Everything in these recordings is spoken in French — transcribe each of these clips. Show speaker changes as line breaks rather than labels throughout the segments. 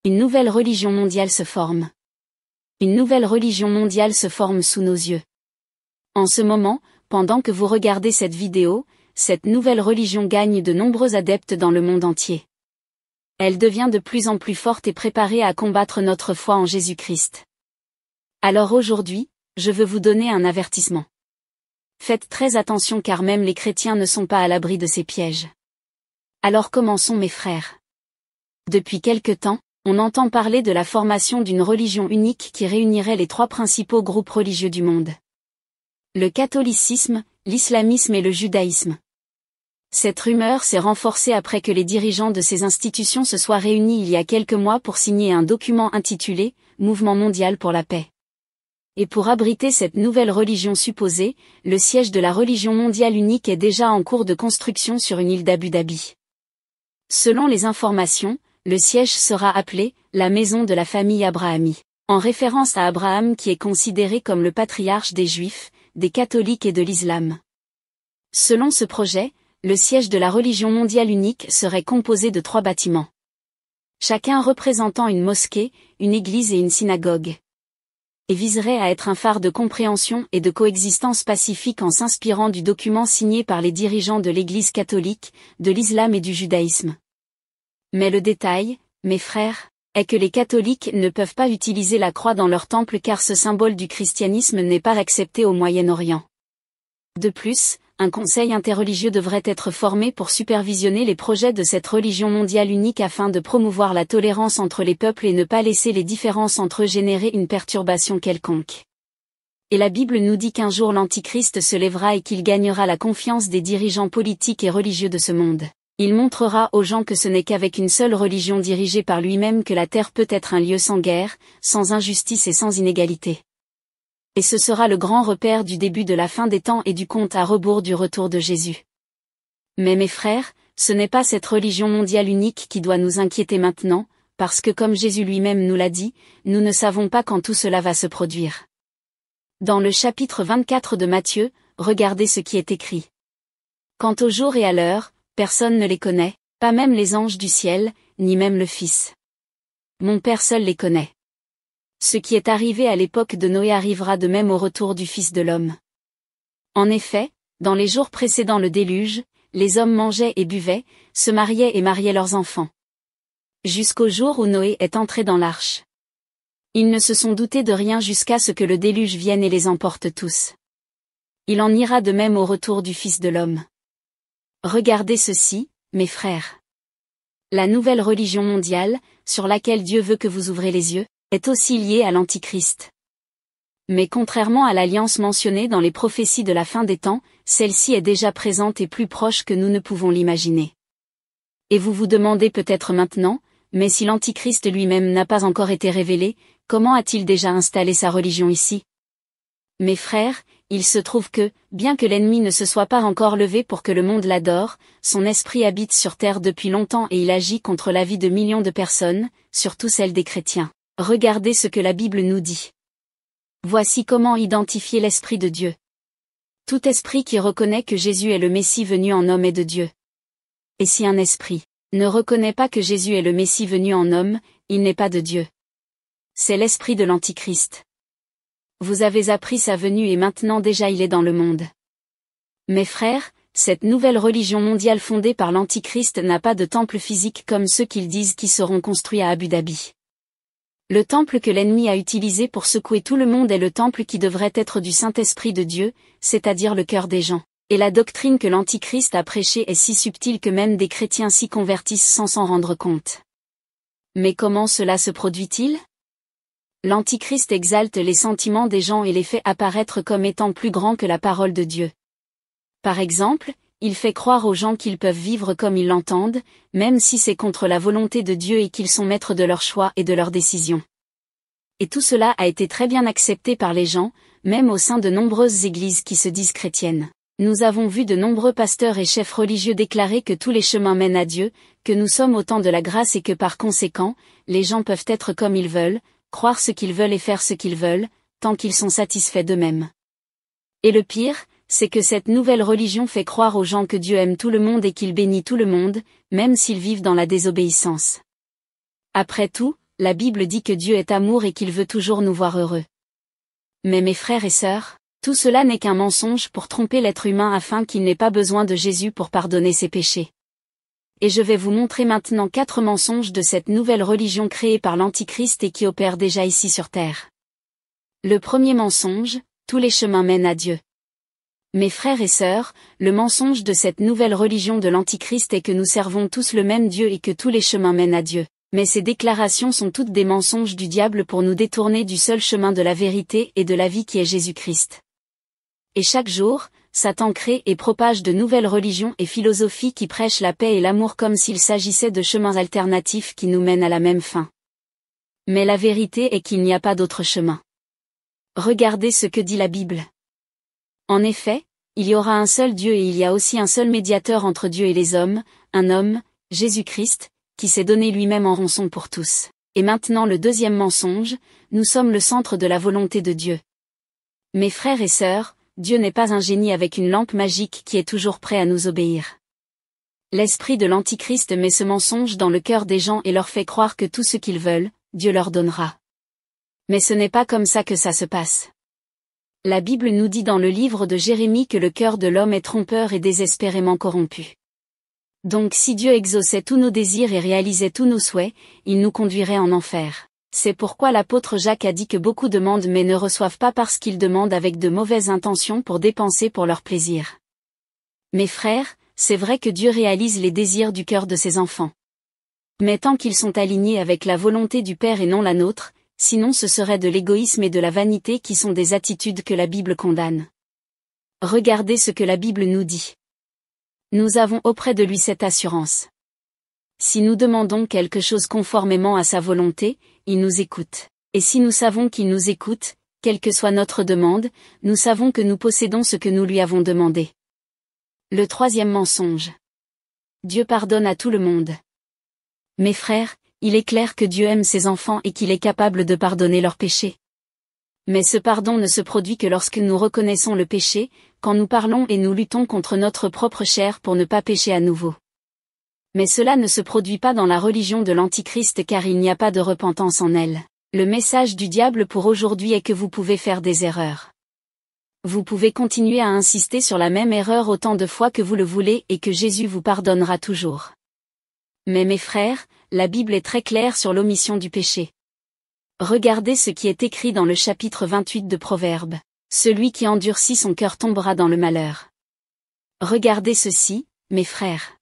Une nouvelle religion mondiale se forme. Une nouvelle religion mondiale se forme sous nos yeux. En ce moment, pendant que vous regardez cette vidéo, cette nouvelle religion gagne de nombreux adeptes dans le monde entier. Elle devient de plus en plus forte et préparée à combattre notre foi en Jésus-Christ. Alors aujourd'hui, je veux vous donner un avertissement. Faites très attention car même les chrétiens ne sont pas à l'abri de ces pièges. Alors commençons mes frères. Depuis quelque temps, on entend parler de la formation d'une religion unique qui réunirait les trois principaux groupes religieux du monde. Le catholicisme, l'islamisme et le judaïsme. Cette rumeur s'est renforcée après que les dirigeants de ces institutions se soient réunis il y a quelques mois pour signer un document intitulé « Mouvement mondial pour la paix ». Et pour abriter cette nouvelle religion supposée, le siège de la religion mondiale unique est déjà en cours de construction sur une île d'Abu Dhabi. Selon les informations, le siège sera appelé « la maison de la famille Abrahami », en référence à Abraham qui est considéré comme le patriarche des Juifs, des catholiques et de l'islam. Selon ce projet, le siège de la religion mondiale unique serait composé de 3 bâtiments. Chacun représentant une mosquée, une église et une synagogue. Et viserait à être un phare de compréhension et de coexistence pacifique en s'inspirant du document signé par les dirigeants de l'Église catholique, de l'islam et du judaïsme. Mais le détail, mes frères, est que les catholiques ne peuvent pas utiliser la croix dans leur temple car ce symbole du christianisme n'est pas accepté au Moyen-Orient. De plus, un conseil interreligieux devrait être formé pour supervisionner les projets de cette religion mondiale unique afin de promouvoir la tolérance entre les peuples et ne pas laisser les différences entre eux générer une perturbation quelconque. Et la Bible nous dit qu'un jour l'Antichrist se lèvera et qu'il gagnera la confiance des dirigeants politiques et religieux de ce monde. Il montrera aux gens que ce n'est qu'avec une seule religion dirigée par lui-même que la terre peut être un lieu sans guerre, sans injustice et sans inégalité. Et ce sera le grand repère du début de la fin des temps et du compte à rebours du retour de Jésus. Mais mes frères, ce n'est pas cette religion mondiale unique qui doit nous inquiéter maintenant, parce que comme Jésus lui-même nous l'a dit, nous ne savons pas quand tout cela va se produire. Dans le chapitre 24 de Matthieu, regardez ce qui est écrit. Quant au jour et à l'heure, personne ne les connaît, pas même les anges du ciel, ni même le Fils. Mon Père seul les connaît. Ce qui est arrivé à l'époque de Noé arrivera de même au retour du Fils de l'homme. En effet, dans les jours précédant le déluge, les hommes mangeaient et buvaient, se mariaient et mariaient leurs enfants. Jusqu'au jour où Noé est entré dans l'arche. Ils ne se sont doutés de rien jusqu'à ce que le déluge vienne et les emporte tous. Il en ira de même au retour du Fils de l'homme. Regardez ceci, mes frères. La nouvelle religion mondiale, sur laquelle Dieu veut que vous ouvrez les yeux, est aussi liée à l'Antichrist. Mais contrairement à l'alliance mentionnée dans les prophéties de la fin des temps, celle-ci est déjà présente et plus proche que nous ne pouvons l'imaginer. Et vous vous demandez peut-être maintenant, mais si l'Antichrist lui-même n'a pas encore été révélé, comment a-t-il déjà installé sa religion ici? Mes frères, il se trouve que, bien que l'ennemi ne se soit pas encore levé pour que le monde l'adore, son esprit habite sur terre depuis longtemps et il agit contre la vie de millions de personnes, surtout celle des chrétiens. Regardez ce que la Bible nous dit. Voici comment identifier l'Esprit de Dieu. Tout esprit qui reconnaît que Jésus est le Messie venu en homme est de Dieu. Et si un esprit ne reconnaît pas que Jésus est le Messie venu en homme, il n'est pas de Dieu. C'est l'esprit de l'Antichrist. Vous avez appris sa venue et maintenant déjà il est dans le monde. Mes frères, cette nouvelle religion mondiale fondée par l'Antichrist n'a pas de temple physique comme ceux qu'ils disent qui seront construits à Abu Dhabi. Le temple que l'ennemi a utilisé pour secouer tout le monde est le temple qui devrait être du Saint-Esprit de Dieu, c'est-à-dire le cœur des gens. Et la doctrine que l'Antichrist a prêchée est si subtile que même des chrétiens s'y convertissent sans s'en rendre compte. Mais comment cela se produit-il? L'Antichrist exalte les sentiments des gens et les fait apparaître comme étant plus grands que la parole de Dieu. Par exemple, il fait croire aux gens qu'ils peuvent vivre comme ils l'entendent, même si c'est contre la volonté de Dieu et qu'ils sont maîtres de leurs choix et de leurs décisions. Et tout cela a été très bien accepté par les gens, même au sein de nombreuses églises qui se disent chrétiennes. Nous avons vu de nombreux pasteurs et chefs religieux déclarer que tous les chemins mènent à Dieu, que nous sommes au temps de la grâce et que par conséquent, les gens peuvent être comme ils veulent, croire ce qu'ils veulent et faire ce qu'ils veulent, tant qu'ils sont satisfaits d'eux-mêmes. Et le pire, c'est que cette nouvelle religion fait croire aux gens que Dieu aime tout le monde et qu'il bénit tout le monde, même s'ils vivent dans la désobéissance. Après tout, la Bible dit que Dieu est amour et qu'il veut toujours nous voir heureux. Mais mes frères et sœurs, tout cela n'est qu'un mensonge pour tromper l'être humain afin qu'il n'ait pas besoin de Jésus pour pardonner ses péchés. Et je vais vous montrer maintenant 4 mensonges de cette nouvelle religion créée par l'Antichrist et qui opère déjà ici sur terre. Le premier mensonge, tous les chemins mènent à Dieu. Mes frères et sœurs, le mensonge de cette nouvelle religion de l'Antichrist est que nous servons tous le même Dieu et que tous les chemins mènent à Dieu. Mais ces déclarations sont toutes des mensonges du diable pour nous détourner du seul chemin de la vérité et de la vie qui est Jésus-Christ. Et chaque jour, Satan crée et propage de nouvelles religions et philosophies qui prêchent la paix et l'amour comme s'il s'agissait de chemins alternatifs qui nous mènent à la même fin. Mais la vérité est qu'il n'y a pas d'autre chemin. Regardez ce que dit la Bible. En effet, il y aura un seul Dieu et il y a aussi un seul médiateur entre Dieu et les hommes, un homme, Jésus-Christ, qui s'est donné lui-même en rançon pour tous. Et maintenant le deuxième mensonge, nous sommes le centre de la volonté de Dieu. Mes frères et sœurs, Dieu n'est pas un génie avec une lampe magique qui est toujours prêt à nous obéir. L'esprit de l'Antichrist met ce mensonge dans le cœur des gens et leur fait croire que tout ce qu'ils veulent, Dieu leur donnera. Mais ce n'est pas comme ça que ça se passe. La Bible nous dit dans le livre de Jérémie que le cœur de l'homme est trompeur et désespérément corrompu. Donc si Dieu exauçait tous nos désirs et réalisait tous nos souhaits, il nous conduirait en enfer. C'est pourquoi l'apôtre Jacques a dit que beaucoup demandent mais ne reçoivent pas parce qu'ils demandent avec de mauvaises intentions pour dépenser pour leur plaisir. Mes frères, c'est vrai que Dieu réalise les désirs du cœur de ses enfants. Mais tant qu'ils sont alignés avec la volonté du Père et non la nôtre, sinon ce serait de l'égoïsme et de la vanité qui sont des attitudes que la Bible condamne. Regardez ce que la Bible nous dit. Nous avons auprès de lui cette assurance. Si nous demandons quelque chose conformément à sa volonté, il nous écoute. Et si nous savons qu'il nous écoute, quelle que soit notre demande, nous savons que nous possédons ce que nous lui avons demandé. Le troisième mensonge. Dieu pardonne à tout le monde. Mes frères, il est clair que Dieu aime ses enfants et qu'il est capable de pardonner leurs péchés. Mais ce pardon ne se produit que lorsque nous reconnaissons le péché, quand nous parlons et nous luttons contre notre propre chair pour ne pas pécher à nouveau. Mais cela ne se produit pas dans la religion de l'Antichrist car il n'y a pas de repentance en elle. Le message du diable pour aujourd'hui est que vous pouvez faire des erreurs. Vous pouvez continuer à insister sur la même erreur autant de fois que vous le voulez et que Jésus vous pardonnera toujours. Mais mes frères, la Bible est très claire sur l'omission du péché. Regardez ce qui est écrit dans le chapitre 28 de Proverbes. Celui qui endurcit son cœur tombera dans le malheur. Regardez ceci, mes frères.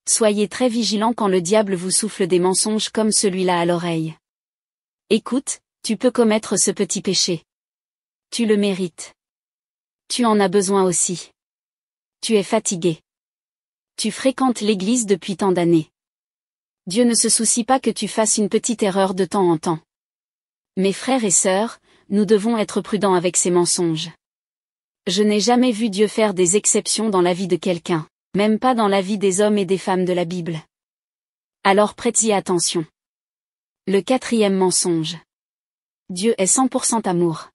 Soyez très vigilants quand le diable vous souffle des mensonges comme celui-là à l'oreille. Écoute, tu peux commettre ce petit péché. Tu le mérites. Tu en as besoin aussi. Tu es fatigué. Tu fréquentes l'église depuis tant d'années. Dieu ne se soucie pas que tu fasses une petite erreur de temps en temps. Mes frères et sœurs, nous devons être prudents avec ces mensonges. Je n'ai jamais vu Dieu faire des exceptions dans la vie de quelqu'un. Même pas dans la vie des hommes et des femmes de la Bible. Alors prêtez-y attention. Le quatrième mensonge. Dieu est 100% amour.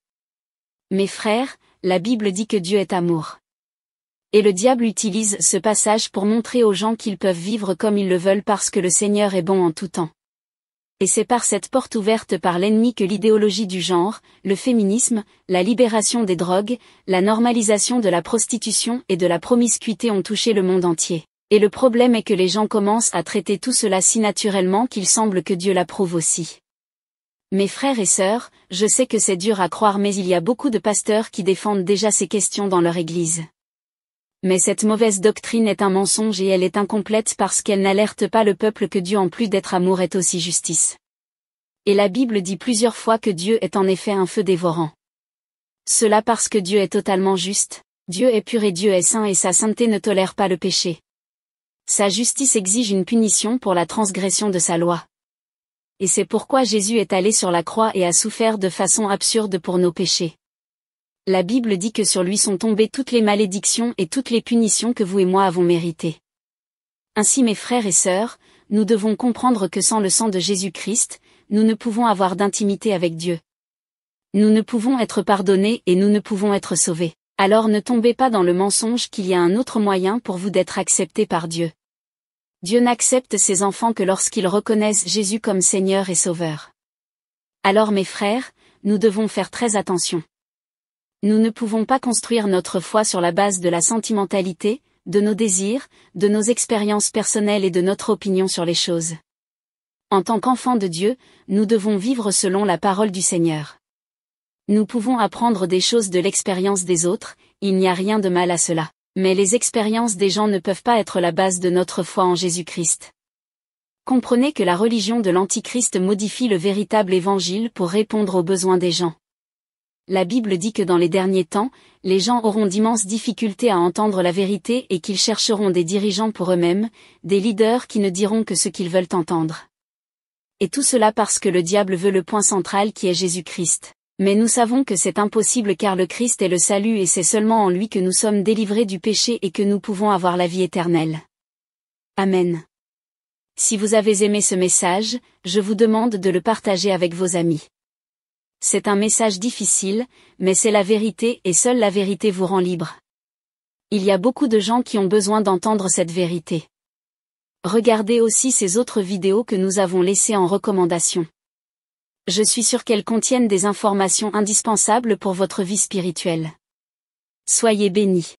Mes frères, la Bible dit que Dieu est amour. Et le diable utilise ce passage pour montrer aux gens qu'ils peuvent vivre comme ils le veulent parce que le Seigneur est bon en tout temps. Et c'est par cette porte ouverte par l'ennemi que l'idéologie du genre, le féminisme, la libération des drogues, la normalisation de la prostitution et de la promiscuité ont touché le monde entier. Et le problème est que les gens commencent à traiter tout cela si naturellement qu'il semble que Dieu l'approuve aussi. Mes frères et sœurs, je sais que c'est dur à croire mais il y a beaucoup de pasteurs qui défendent déjà ces questions dans leur église. Mais cette mauvaise doctrine est un mensonge et elle est incomplète parce qu'elle n'alerte pas le peuple que Dieu en plus d'être amour est aussi justice. Et la Bible dit plusieurs fois que Dieu est en effet un feu dévorant. Cela parce que Dieu est totalement juste, Dieu est pur et Dieu est saint et sa sainteté ne tolère pas le péché. Sa justice exige une punition pour la transgression de sa loi. Et c'est pourquoi Jésus est allé sur la croix et a souffert de façon absurde pour nos péchés. La Bible dit que sur lui sont tombées toutes les malédictions et toutes les punitions que vous et moi avons méritées. Ainsi mes frères et sœurs, nous devons comprendre que sans le sang de Jésus-Christ, nous ne pouvons avoir d'intimité avec Dieu. Nous ne pouvons être pardonnés et nous ne pouvons être sauvés. Alors ne tombez pas dans le mensonge qu'il y a un autre moyen pour vous d'être accepté par Dieu. Dieu n'accepte ses enfants que lorsqu'ils reconnaissent Jésus comme Seigneur et Sauveur. Alors mes frères, nous devons faire très attention. Nous ne pouvons pas construire notre foi sur la base de la sentimentalité, de nos désirs, de nos expériences personnelles et de notre opinion sur les choses. En tant qu'enfants de Dieu, nous devons vivre selon la parole du Seigneur. Nous pouvons apprendre des choses de l'expérience des autres, il n'y a rien de mal à cela. Mais les expériences des gens ne peuvent pas être la base de notre foi en Jésus-Christ. Comprenez que la religion de l'Antichrist modifie le véritable évangile pour répondre aux besoins des gens. La Bible dit que dans les derniers temps, les gens auront d'immenses difficultés à entendre la vérité et qu'ils chercheront des dirigeants pour eux-mêmes, des leaders qui ne diront que ce qu'ils veulent entendre. Et tout cela parce que le diable veut le point central qui est Jésus-Christ. Mais nous savons que c'est impossible car le Christ est le salut et c'est seulement en lui que nous sommes délivrés du péché et que nous pouvons avoir la vie éternelle. Amen. Si vous avez aimé ce message, je vous demande de le partager avec vos amis. C'est un message difficile, mais c'est la vérité et seule la vérité vous rend libre. Il y a beaucoup de gens qui ont besoin d'entendre cette vérité. Regardez aussi ces autres vidéos que nous avons laissées en recommandation. Je suis sûr qu'elles contiennent des informations indispensables pour votre vie spirituelle. Soyez bénis.